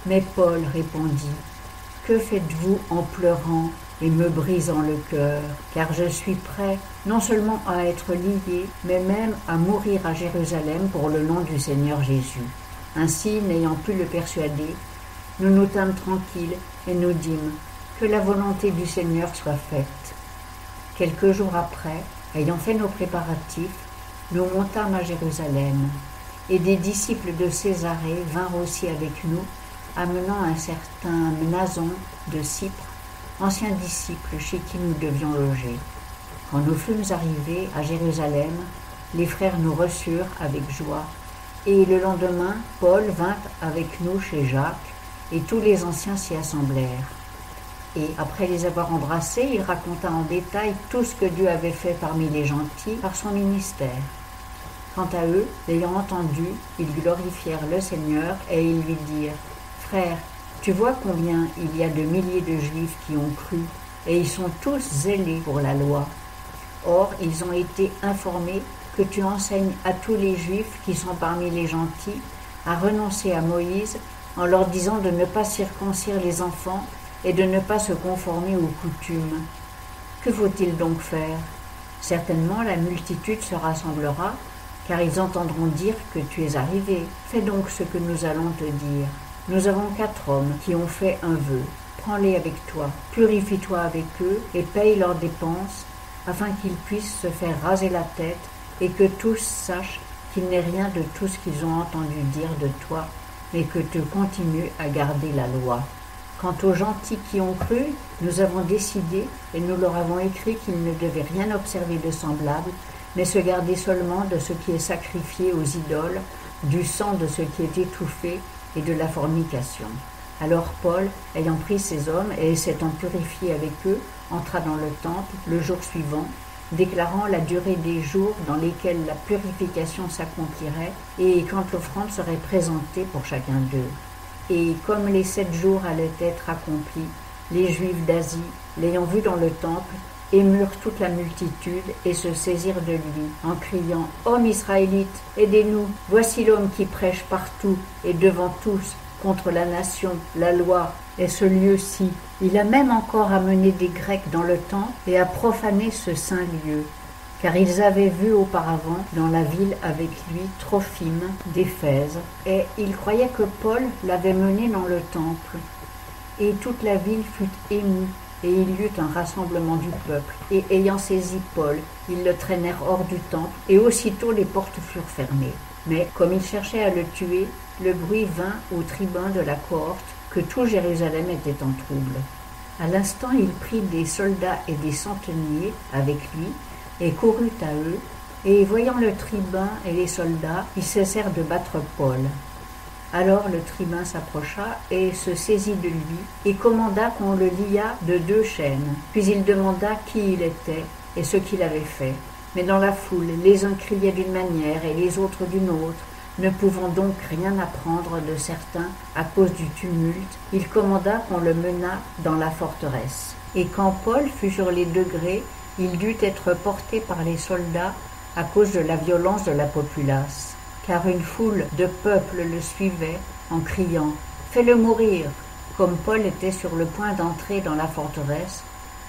Mais Paul répondit, « Que faites-vous en pleurant et me brisant le cœur, car je suis prêt non seulement à être lié, mais même à mourir à Jérusalem pour le nom du Seigneur Jésus. » Ainsi, n'ayant pu le persuader, nous nous tîmes tranquilles et nous dîmes, « Que la volonté du Seigneur soit faite. » Quelques jours après, ayant fait nos préparatifs, nous montâmes à Jérusalem, et des disciples de Césarée vinrent aussi avec nous, amenant un certain Mnason de Cypre, ancien disciple chez qui nous devions loger. Quand nous fûmes arrivés à Jérusalem, les frères nous reçurent avec joie, et le lendemain, Paul vint avec nous chez Jacques, et tous les anciens s'y assemblèrent. Et après les avoir embrassés, il raconta en détail tout ce que Dieu avait fait parmi les gentils par son ministère. Quant à eux, l'ayant entendu, ils glorifièrent le Seigneur et ils lui dirent, « Frère, tu vois combien il y a de milliers de Juifs qui ont cru, et ils sont tous zélés pour la loi. Or, ils ont été informés que tu enseignes à tous les Juifs qui sont parmi les gentils à renoncer à Moïse en leur disant de ne pas circoncire les enfants et de ne pas se conformer aux coutumes. Que faut-il donc faire? Certainement la multitude se rassemblera, car ils entendront dire que tu es arrivé. Fais donc ce que nous allons te dire. Nous avons 4 hommes qui ont fait un vœu. Prends-les avec toi, purifie-toi avec eux et paye leurs dépenses, afin qu'ils puissent se faire raser la tête et que tous sachent qu'il n'est rien de tout ce qu'ils ont entendu dire de toi, mais que tu continues à garder la loi. Quant aux gentils qui ont cru, nous avons décidé et nous leur avons écrit qu'ils ne devaient rien observer de semblable, mais se garder seulement de ce qui est sacrifié aux idoles, du sang de ce qui est étouffé et de la fornication. Alors Paul, ayant pris ces hommes et s'étant purifié avec eux, entra dans le temple le jour suivant, déclarant la durée des jours dans lesquels la purification s'accomplirait et quand l'offrande serait présentée pour chacun d'eux. Et comme les 7 jours allaient être accomplis, les Juifs d'Asie, l'ayant vu dans le temple, émurent toute la multitude et se saisirent de lui, en criant « Hommes israélites, aidez-nous, voici l'homme qui prêche partout et devant tous contre la nation, la loi et ce lieu-ci. Il a même encore amené des Grecs dans le temple et a profané ce saint lieu. » Car ils avaient vu auparavant dans la ville avec lui Trophime d'Éphèse, et ils croyaient que Paul l'avait mené dans le temple. Et toute la ville fut émue, et il y eut un rassemblement du peuple, et ayant saisi Paul, ils le traînèrent hors du temple, et aussitôt les portes furent fermées. Mais comme ils cherchaient à le tuer, le bruit vint au tribun de la cohorte que tout Jérusalem était en trouble. À l'instant, il prit des soldats et des centeniers avec lui, et courut à eux, et voyant le tribun et les soldats, ils cessèrent de battre Paul. Alors le tribun s'approcha et se saisit de lui, et commanda qu'on le liât de 2 chaînes. Puis il demanda qui il était et ce qu'il avait fait. Mais dans la foule, les uns criaient d'une manière et les autres d'une autre, ne pouvant donc rien apprendre de certains à cause du tumulte, il commanda qu'on le menât dans la forteresse. Et quand Paul fut sur les degrés, il dut être porté par les soldats à cause de la violence de la populace, car une foule de peuple le suivait en criant « Fais-le mourir !» Comme Paul était sur le point d'entrer dans la forteresse,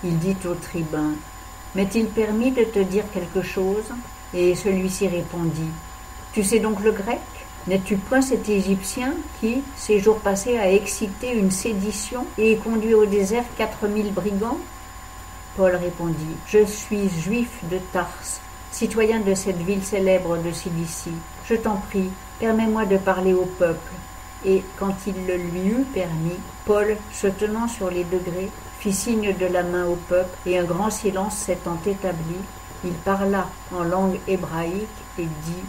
il dit au tribun « M'est-il permis de te dire quelque chose ?» Et celui-ci répondit « Tu sais donc le grec ? N'es-tu point cet Égyptien qui, ces jours passés, a excité une sédition et conduit au désert 4000 brigands ?» Paul répondit « Je suis juif de Tarse, citoyen de cette ville célèbre de Cilicie. Je t'en prie, permets-moi de parler au peuple. » Et quand il le lui eut permis, Paul, se tenant sur les degrés, fit signe de la main au peuple, et un grand silence s'étant établi, il parla en langue hébraïque et dit